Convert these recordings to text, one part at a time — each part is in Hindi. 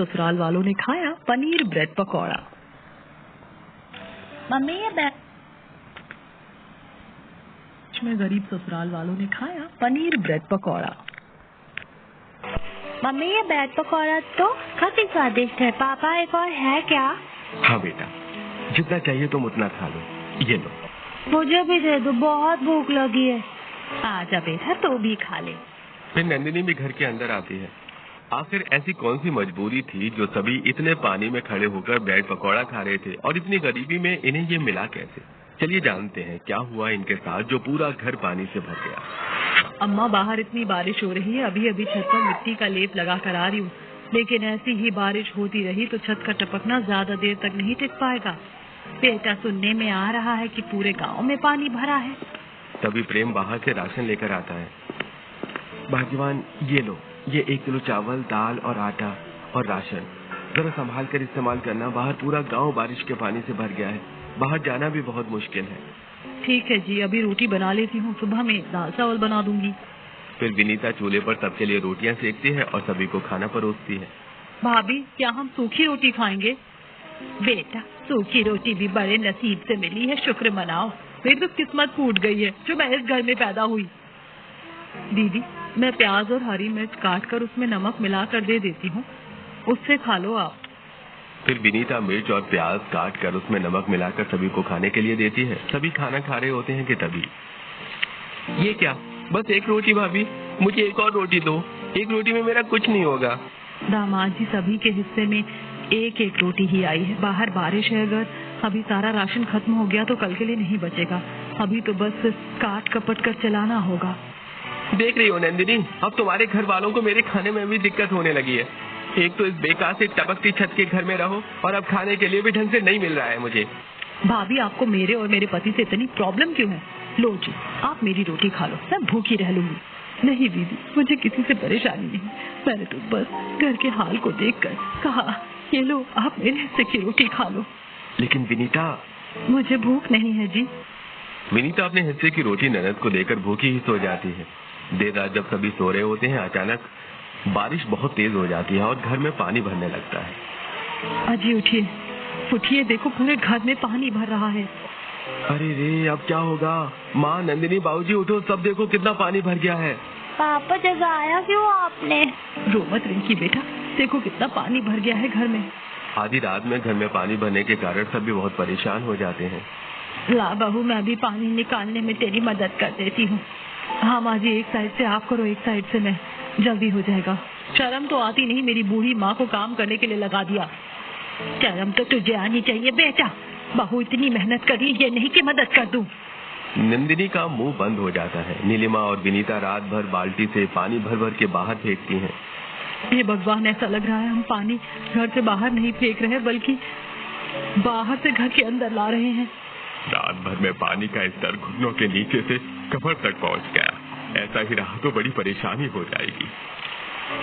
ससुराल वालों ने खाया पनीर ब्रेड पकौड़ा। मम्मी ये गरीब ससुराल वालों ने खाया पनीर ब्रेड पकौड़ा। मम्मी ये ब्रेड पकौड़ा तो काफी स्वादिष्ट है। पापा एक और है क्या? हाँ बेटा, जितना चाहिए तुम उतना खा लो। ये लो। मुझे भी दे दो, बहुत भूख लगी है। आजा बेटा, तो भी खा ले। फिर नंदिनी भी घर के अंदर आती है। आखिर ऐसी कौन सी मजबूरी थी जो सभी इतने पानी में खड़े होकर ब्रेड पकौड़ा खा रहे थे और इतनी गरीबी में इन्हें ये मिला कैसे? चलिए जानते हैं क्या हुआ इनके साथ जो पूरा घर पानी से भर गया। अम्मा, बाहर इतनी बारिश हो रही है, अभी अभी छत पर मिट्टी का लेप लगा कर आ रही हूँ, लेकिन ऐसी ही बारिश होती रही तो छत का टपकना ज्यादा देर तक नहीं टिक पाएगा। बेटा, सुनने में आ रहा है कि पूरे गांव में पानी भरा है। तभी प्रेम बाहर से राशन लेकर आता है। भाग्यवान, ये लो, ये 1 किलो चावल, दाल और आटा और राशन। जरा संभाल कर इस्तेमाल करना, बाहर पूरा गांव बारिश के पानी से भर गया है, बाहर जाना भी बहुत मुश्किल है। ठीक है जी, अभी रोटी बना लेती हूँ, सुबह में दाल चावल बना दूंगी। फिर विनीता चूल्हे पर सबके लिए रोटियां सेकती है और सभी को खाना परोसती है। भाभी, क्या हम सूखी रोटी खाएंगे? बेटा, सूखी रोटी भी बड़े नसीब से मिली है, शुक्र मनाओ। मेरी तो किस्मत फूट गई है जो मैं इस घर में पैदा हुई। दीदी, मैं प्याज और हरी मिर्च काट कर उसमें नमक मिला कर दे देती हूँ, उससे खा लो आप। फिर विनीता मिर्च और प्याज काट कर उसमें नमक मिलाकर सभी को खाने के लिए देती है। सभी खाना खा रहे होते हैं कि तभी ये क्या, बस एक रोटी भाभी, मुझे एक और रोटी दो, एक रोटी में मेरा कुछ नहीं होगा। दामाद जी, सभी के हिस्से में एक एक रोटी ही आई है। बाहर बारिश है, अगर अभी सारा राशन खत्म हो गया तो कल के लिए नहीं बचेगा। अभी तो बस काट कपट कर चलाना होगा। देख रही हो नंदिनी, अब तुम्हारे घर वालों को मेरे खाने में भी दिक्कत होने लगी है। एक तो इस बेकार से टपकती छत के घर में रहो और अब खाने के लिए भी ढंग से नहीं मिल रहा है मुझे। भाभी, आपको मेरे और मेरे पति से इतनी प्रॉब्लम क्यों है? लो जी, आप मेरी रोटी खा लो, मैं भूखी रह लूंगी। नहीं दीदी, मुझे किसी से परेशानी नहीं, मैंने तो बस घर के हाल को देखकर कहा, ये लो, आप मेरे हिस्से की रोटी खा लो। लेकिन विनीता, मुझे भूख नहीं है जी। विनीता अपने हिस्से की रोटी ननद को देकर भूखी ही सो जाती है। देर रात जब सभी सो रहे होते हैं, अचानक बारिश बहुत तेज हो जाती है और घर में पानी भरने लगता है। अजी उठिए, उठिए, देखो पूरे घर में पानी भर रहा है। अरे रे, अब क्या होगा? माँ, नंदिनी, बाबूजी उठो, सब देखो कितना पानी भर गया है। पापा, जगाया क्यों आपने? रो मत रिंकी बेटा, देखो कितना पानी भर गया है घर में। आधी रात में घर में पानी भरने के कारण सभी बहुत परेशान हो जाते हैं। ला बहू, मैं भी पानी निकालने में तेरी मदद कर देती हूँ। हाँ माँ जी, एक साइड से आप करो, एक साइड से मैं, जल्दी हो जाएगा। शर्म तो आती नहीं, मेरी बूढ़ी माँ को काम करने के लिए लगा दिया। शर्म तो तुझे आनी चाहिए बेटा, बहू इतनी मेहनत करी, ये नहीं कि मदद कर दूं। नंदिनी का मुंह बंद हो जाता है। नीलिमा और विनीता रात भर बाल्टी से पानी भर भर के बाहर फेंकती हैं। हे भगवान, ऐसा लग रहा है हम पानी घर से बाहर नहीं फेंक रहे, बल्कि बाहर से घर के अंदर ला रहे हैं। रात भर में पानी का स्तर घुटनों के नीचे से कमर तक पहुंच गया। ऐसा ही रहा तो बड़ी परेशानी हो जाएगी।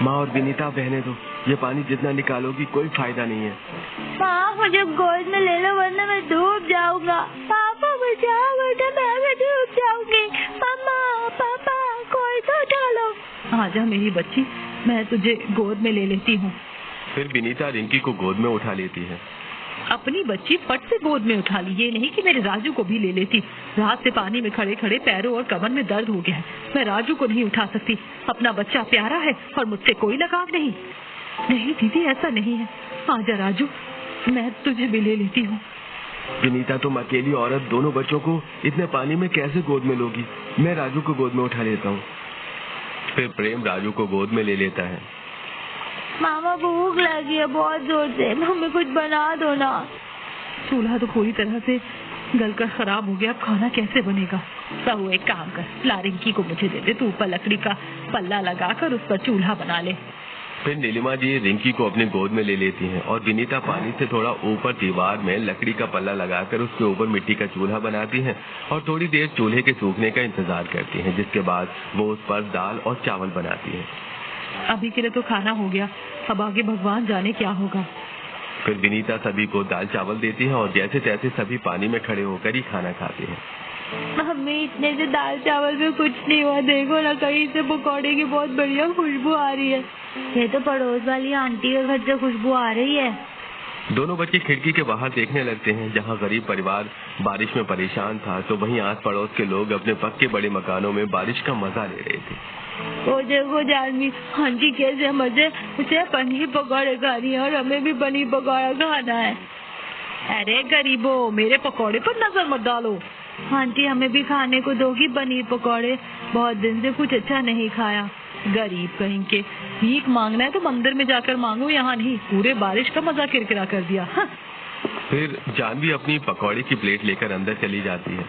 माँ और विनीता, बहने दो, ये पानी जितना निकालोगी कोई फायदा नहीं है। माँ, मुझे गोद में ले लो वरना मैं डूब जाऊंगा। पापा बचाओ, वरना मैं भी डूब जाऊंगी। मम्मा, पापा, कोई तो उठा लो। आजा मेरी बच्ची, मैं तुझे गोद में ले लेती हूँ। फिर विनीता रिंकी को गोद में उठा लेती है। अपनी बच्ची फट से गोद में उठा ली, ये नहीं कि मेरे राजू को भी ले लेती। रात से पानी में खड़े खड़े पैरों और कमर में दर्द हो गया है, मैं राजू को नहीं उठा सकती। अपना बच्चा प्यारा है और मुझसे कोई लगाव नहीं। नहीं दीदी, ऐसा नहीं है। आजा राजू, मैं तुझे भी ले लेती हूँ। विनीता, तुम अकेली औरत दोनों बच्चों को इतने पानी में कैसे गोद में लोगी? मैं राजू को गोद में उठा लेता हूँ। फिर प्रेम राजू को गोद में ले लेता है। मामा, भूख लगी है बहुत जोर से, मम्मी कुछ बना दो ना। चूल्हा तो पूरी तरह से गलकर खराब हो गया, अब खाना कैसे बनेगा? बहू, एक काम कर, ला रिंकी को मुझे दे दे, तू ऊपर लकड़ी का पल्ला लगाकर उस पर चूल्हा बना ले। फिर नीलिमा जी रिंकी को अपनी गोद में ले लेती हैं और विनीता पानी से थोड़ा ऊपर दीवार में लकड़ी का पल्ला लगाकर उसके ऊपर मिट्टी का चूल्हा बनाती हैं और थोड़ी देर चूल्हे के सूखने का इंतजार करती हैं, जिसके बाद वो उस पर दाल और चावल बनाती है। अभी के लिए तो खाना हो गया, अब आगे भगवान जाने क्या होगा। फिर विनीता सभी को दाल चावल देती है और जैसे तैसे सभी पानी में खड़े होकर ही खाना खाते हैं। मम्मी, इतने से दाल चावल में कुछ नहीं हुआ, देखो ना, कहीं से पकौड़े की बहुत बढ़िया खुशबू आ रही है। ये तो पड़ोस वाली आंटी के घर से खुशबू आ रही है। दोनों बच्चे खिड़की के बाहर देखने लगते हैं। जहाँ गरीब परिवार बारिश में परेशान था, तो वहीं आस पड़ोस के लोग अपने पक्के बड़े मकानों में बारिश का मजा ले रहे थे। वो देखो जानवी, आंटी कैसे मजे उसे पनीर पकौड़े खा रही है और हमें भी पनीर पकौड़ा खाना है। अरे गरीबों, मेरे पकौड़े पर नजर मत डालो। आंटी हमें भी खाने को दोगी पनीर पकौड़े? बहुत दिन से कुछ अच्छा नहीं खाया। गरीब कहीं के, भीख मांगना है तो मंदिर में जाकर मांगो, यहाँ नहीं। पूरे बारिश का मजा किरकिरा कर दिया। हाँ। फिर जानवी अपनी पकौड़े की प्लेट लेकर अंदर चली जाती है।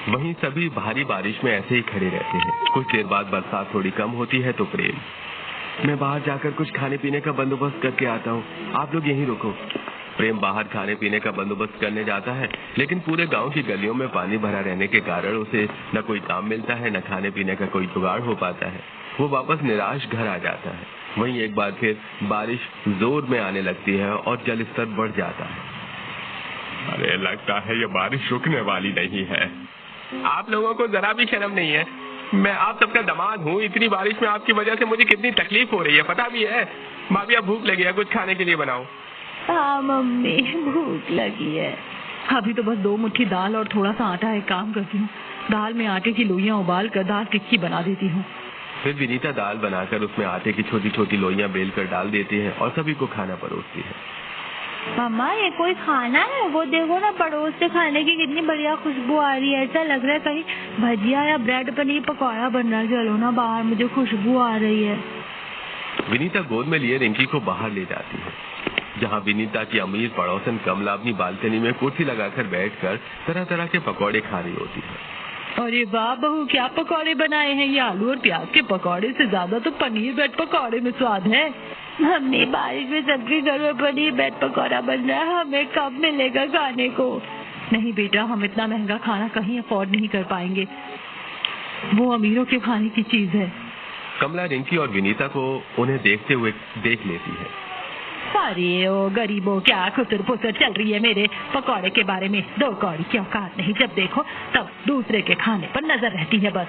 वहीं सभी भारी बारिश में ऐसे ही खड़े रहते हैं। कुछ देर बाद बरसात थोड़ी कम होती है तो प्रेम, मैं बाहर जाकर कुछ खाने पीने का बंदोबस्त करके आता हूँ, आप लोग यहीं रुको। प्रेम बाहर खाने पीने का बंदोबस्त करने जाता है, लेकिन पूरे गांव की गलियों में पानी भरा रहने के कारण उसे न कोई काम मिलता है, न खाने पीने का कोई जुगाड़ हो पाता है। वो वापस निराश घर आ जाता है। वहीं एक बार फिर बारिश जोर में आने लगती है और जल स्तर बढ़ जाता है। अरे लगता है ये बारिश रुकने वाली नहीं है। आप लोगों को जरा भी शर्म नहीं है? मैं आप सबका दामाद हूँ। इतनी बारिश में आपकी वजह से मुझे कितनी तकलीफ हो रही है पता भी है। भाभी अब भूख लगी है, कुछ खाने के लिए बनाओ। हाँ मम्मी, भूख लगी है। अभी तो बस 2 मुट्ठी दाल और थोड़ा सा आटा है, काम करती हूँ। दाल में आटे की लोइयां उबाल कर दाल टिक्की बना देती हूँ। फिर विनीता दाल बनाकर उसमें आटे की छोटी छोटी लोइयां बेलकर डाल देती है और सभी को खाना परोसती है। मम्मा ये कोई खाना है? वो देखो ना, पड़ोस से खाने की कितनी बढ़िया खुशबू आ रही है। ऐसा लग रहा है कहीं भजिया या ब्रेड पनीर पकौड़ा बन रहा है। चलो ना बाहर, मुझे खुशबू आ रही है। विनीता गोद में लिए रिंकी को बाहर ले जाती है, जहाँ विनीता की अमीर पड़ोसन कमला अपनी बालकनी में कुर्सी लगाकर बैठकर तरह तरह के पकौड़े खा रही होती है। अरे वाह बहू, क्या पकौड़े बनाए हैं? ये आलू और प्याज के पकौड़े से ज्यादा तो पनीर ब्रेड पकौड़े में स्वाद है। मम्मी बारिश में सबके घर में पनीर ब्रेड पकौड़ा बन रहा है, हमें कब मिलेगा खाने को? नहीं बेटा, हम इतना महंगा खाना कहीं अफोर्ड नहीं कर पाएंगे। वो अमीरों के खाने की चीज है। कमला रिंकी और विनीता को उन्हें देखते हुए देख लेती है। अरे ओ गरीबों, क्या खुसर फुसर चल रही है मेरे पकौड़े के बारे में। 2 कौड़ी की औकात नहीं, जब देखो तब दूसरे के खाने पर नजर रहती है बस।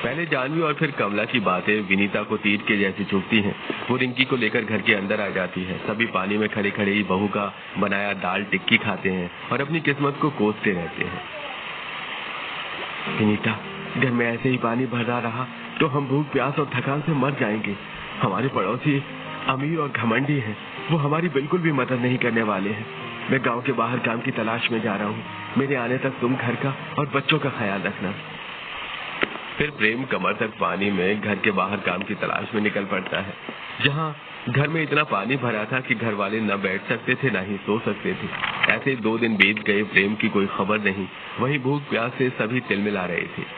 पहले जानवी और फिर कमला की बातें विनीता को तीर के जैसी चुभती हैं। वो रिंकी को लेकर घर के अंदर आ जाती है। सभी पानी में खड़े खड़े ही बहू का बनाया दाल टिक्की खाते हैं और अपनी किस्मत को कोसते रहते हैं। विनीता, घर में ऐसे ही पानी भरा रहा तो हम भूख प्यास और थकान से मर जाएंगे। हमारे पड़ोसी अमीर और घमंडी हैं, वो हमारी बिल्कुल भी मदद नहीं करने वाले हैं। मैं गांव के बाहर काम की तलाश में जा रहा हूँ। मेरे आने तक तुम घर का और बच्चों का ख्याल रखना। फिर प्रेम कमर तक पानी में घर के बाहर काम की तलाश में निकल पड़ता है, जहाँ घर में इतना पानी भरा था कि घर वाले न बैठ सकते थे न ही सो सकते थे। ऐसे 2 दिन बीत गए, प्रेम की कोई खबर नहीं। वहीं भूख प्यास से सभी तिलमिला रहे थे।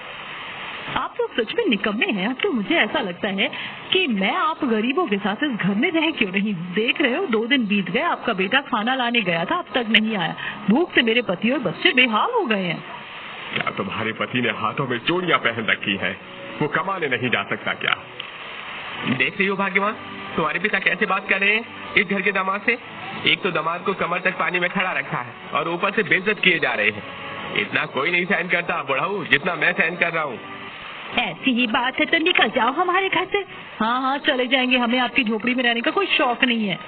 आप लोग सच में निकम्मे हैं। अब तो मुझे ऐसा लगता है कि मैं आप गरीबों के साथ इस घर में रह क्यों नहीं हूँ। देख रहे हो, 2 दिन बीत गए, आपका बेटा खाना लाने गया था, अब तक नहीं आया। भूख से मेरे पति और बच्चे बेहाल हो गए हैं। क्या तुम्हारे पति ने हाथों में चूड़ियां पहन रखी है? वो कमाने नहीं जा सकता क्या? देख रही हो भाग्यवान, तुम्हारे पिता कैसे बात कर रहे हैं इस घर के दामाद से। एक तो दामाद को कमर तक पानी में खड़ा रखा है और ऊपर से बेइज्जत किए जा रहे हैं। इतना कोई नहीं सहन करता बुढ़ाऊ, जितना मैं सहन कर रहा हूँ। ऐसी ही बात है तो निकल जाओ हमारे घर से। हाँ हाँ, चले जाएंगे, हमें आपकी झोपड़ी में रहने का कोई शौक नहीं है।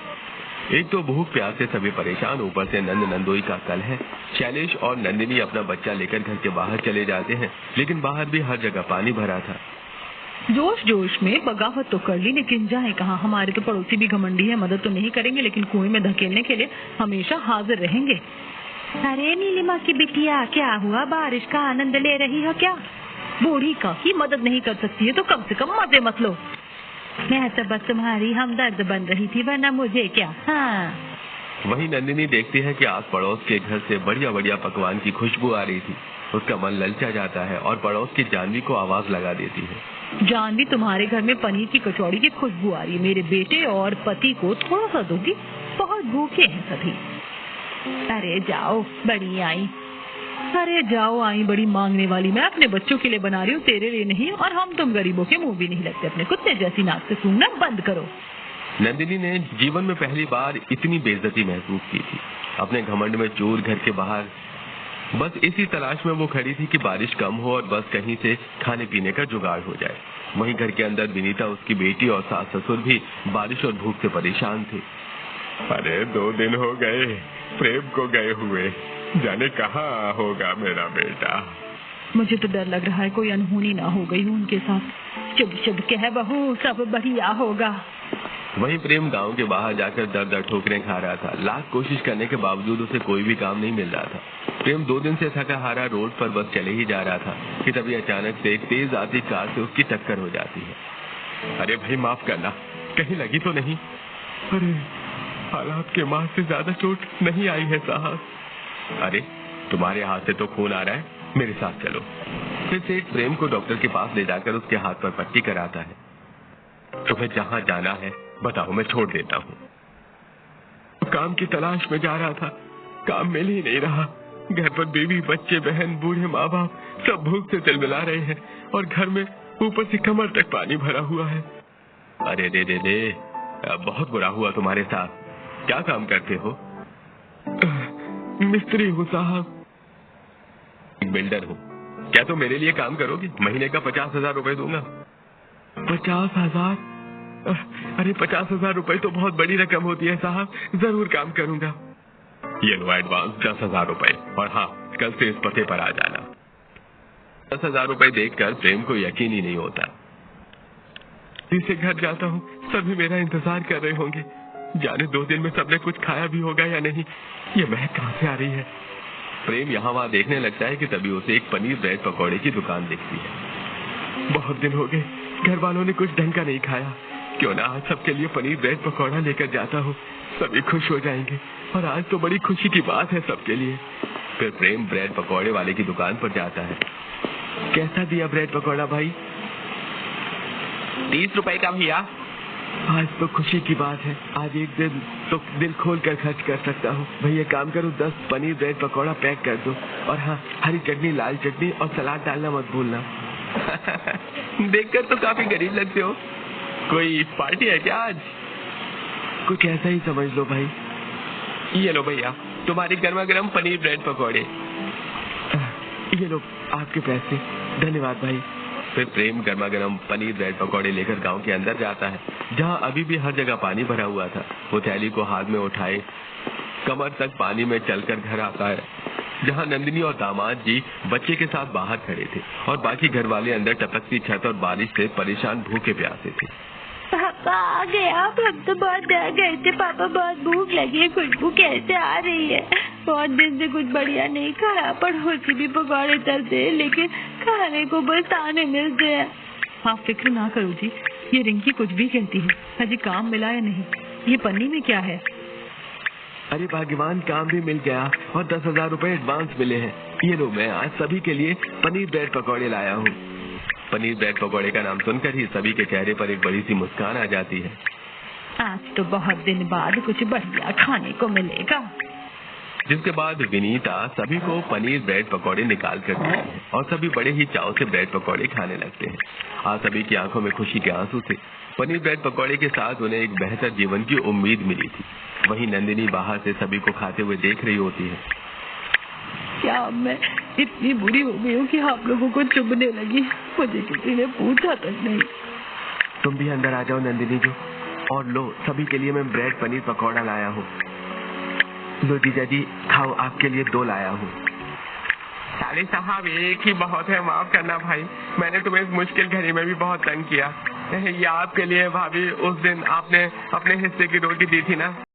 एक तो भूख प्यास से सभी परेशान, ऊपर से नंद नंदोई का कल है। शैलेश और नंदिनी अपना बच्चा लेकर घर के बाहर चले जाते हैं, लेकिन बाहर भी हर जगह पानी भरा था। जोश जोश में बगावत तो कर ली, लेकिन जाए कहाँ। हमारे तो पड़ोसी भी घमंडी है, मदद तो नहीं करेंगे लेकिन कुएं में धकेलने के लिए हमेशा हाजिर रहेंगे। अरे नीलिमा की बिटिया, क्या हुआ? बारिश का आनंद ले रही हो क्या? बूढ़ी का ही मदद नहीं कर सकती है तो कम से कम मजे मत लो। मैं तो बस तुम्हारी हमदर्द बन रही थी, वरना मुझे क्या। हाँ। वहीं नंदिनी देखती है कि आस पड़ोस के घर से बढ़िया बढ़िया पकवान की खुशबू आ रही थी। उसका मन ललचा जाता है और पड़ोस की जानवी को आवाज लगा देती है। जानवी, तुम्हारे घर में पनीर की कचौड़ी की खुशबू आ रही है। मेरे बेटे और पति को थोड़ा सा दोगी? बहुत भूखे हैं सभी। अरे जाओ, बड़ी आई। अरे जाओ, आई बड़ी मांगने वाली। मैं अपने बच्चों के लिए बना रही हूँ, तेरे लिए नहीं। और हम तुम गरीबों के मुंह भी नहीं लगते। अपने कुत्ते जैसी नाक से सूंघना बंद करो। नंदिनी ने जीवन में पहली बार इतनी बेइज्जती महसूस की थी। अपने घमंड में चोर घर के बाहर बस इसी तलाश में वो खड़ी थी कि बारिश कम हो और बस कहीं से खाने पीने का जुगाड़ हो जाए। वहीं घर के अंदर विनीता, उसकी बेटी और सास ससुर भी बारिश और भूख से परेशान थे। अरे 2 दिन हो गए प्रेम को गए हुए, जाने कहाँ होगा मेरा बेटा। मुझे तो डर लग रहा है कोई अनहोनी ना हो गई हो उनके साथ। शुभ शुभ कह बहू, सब बढ़िया होगा। वहीं प्रेम गांव के बाहर जाकर दर दर ठोकरें खा रहा था। लाख कोशिश करने के बावजूद उसे कोई भी काम नहीं मिल रहा था। प्रेम 2 दिन से थका हारा रोड पर बस चले ही जा रहा था कि तभी अचानक से एक तेज आती कार से उसकी टक्कर हो जाती है। अरे भाई माफ करना, कहीं लगी तो नहीं? अरे हालात के मार से ज्यादा चोट नहीं आई है साहब। अरे तुम्हारे हाथ से तो खून आ रहा है, मेरे साथ चलो। फिर सेठ प्रेम को डॉक्टर के पास ले जाकर उसके हाथ पर पट्टी कराता है। तुम्हें जहाँ जाना है बताओ, मैं छोड़ देता हूँ। काम की तलाश में जा रहा था, काम मिल ही नहीं रहा। घर पर बीवी, बच्चे, बहन, बूढ़े माँ बाप सब भूख से तिलमिला रहे हैं और घर में ऊपर से कमर तक पानी भरा हुआ है। अरे दे बहुत बुरा हुआ तुम्हारे साथ। क्या काम करते हो? मिस्त्री हूँ साहब। एक बिल्डर हूँ। क्या तुम मेरे लिए काम करोगे? महीने का 50,000 रुपए दूंगा। 50,000? अरे 50,000 रुपए तो बहुत बड़ी रकम होती है साहब, जरूर काम करूंगा। ये लो एडवांस 10,000 रुपए, और हाँ, कल से इस पते पर आ जाना। 10,000 रुपए देखकर प्रेम को यकीन ही नहीं होता। इसे घर जाता हूँ, सभी मेरा इंतजार कर रहे होंगे। जाने 2 दिन में सबने कुछ खाया भी होगा या नहीं। ये महक कहाँ से आ रही है? प्रेम यहाँ वहाँ देखने लगता है कि तभी उसे एक पनीर ब्रेड पकौड़े की दुकान दिखती है। बहुत दिन हो गए, घर वालों ने कुछ ढंग का नहीं खाया। क्यों ना आज सबके लिए पनीर ब्रेड पकौड़ा लेकर जाता हूँ, सभी खुश हो जाएंगे। और आज तो बड़ी खुशी की बात है सबके लिए। फिर प्रेम ब्रेड पकौड़े वाले की दुकान पर जाता है। कैसा दिया ब्रेड पकौड़ा भाई? 30 रुपए का भैया। आज तो खुशी की बात है, आज एक दिन तो दिल खोल कर खर्च कर सकता हूँ। भैया काम करो, 10 पनीर ब्रेड पकौड़ा पैक कर दो, और हाँ, हरी चटनी, लाल चटनी और सलाद डालना मत भूलना। देखकर तो काफी गरीब लगते हो। कोई पार्टी है क्या आज? कुछ ऐसा ही समझ लो भाई। ये लो भैया, तुम्हारी गर्मा गर्म पनीर ब्रेड पकौड़े। ये लो आपके पैसे, धन्यवाद भाई। फिर प्रेम गर्मा गर्म पनीर ब्रेड पकौड़े लेकर गांव के अंदर जाता है, जहां अभी भी हर जगह पानी भरा हुआ था। वो थैली को हाथ में उठाए कमर तक पानी में चलकर घर आता है, जहां नंदिनी और दामाद जी बच्चे के साथ बाहर खड़े थे और बाकी घर वाले अंदर टपकती छत और बारिश से परेशान भूखे प्यासे थे। पापा आ गए आप? हम तो बहुत डर गए थे पापा, बहुत भूख लगी है। खुशबू कैसे आ रही है? बहुत दिन से कुछ बढ़िया नहीं खाया। पड़ोसी भी पकौड़े तलते हैं, लेकिन खाने को बस ताने मिलते हैं। आप फिक्र ना करो जी, ये रिंकी कुछ भी कहती है। अजी काम मिला या नहीं? ये पन्नी में क्या है? अरे भाग्यवान, काम भी मिल गया और 10,000 रुपए एडवांस मिले हैं। ये लो, मैं आज सभी के लिए पनीर ब्रेड पकौड़े लाया हूँ। पनीर ब्रेड पकौड़े का नाम सुनकर ही सभी के चेहरे पर एक बड़ी सी मुस्कान आ जाती है। आज तो बहुत दिन बाद कुछ बढ़िया खाने को मिलेगा। जिसके बाद विनीता सभी को पनीर ब्रेड पकौड़े निकाल कर देती है और सभी बड़े ही चाव से ब्रेड पकौड़े खाने लगते हैं। आज सभी की आंखों में खुशी के आंसू थे। पनीर ब्रेड पकौड़े के साथ उन्हें एक बेहतर जीवन की उम्मीद मिली थी। वहीं नंदिनी बाहर से सभी को खाते हुए देख रही होती है। क्या मैं इतनी बुरी हो गई हूँ कि आप लोगों को चुभने लगी? मुझे किसी ने पूछा तक नहीं। तुम भी अंदर आ जाओ नंदिनी जी, और लो, सभी के लिए मैं ब्रेड पनीर पकौड़ा लाया हूँ। लो जीजा जी, खाओ, आपके लिए 2 लाया हूँ। साले साहब, एक ही बहुत है, माफ करना भाई। मैंने तुम्हें इस मुश्किल घड़ी में भी बहुत तंग किया। ये आपके लिए भाभी, उस दिन आपने अपने हिस्से की रोटी दी थी ना।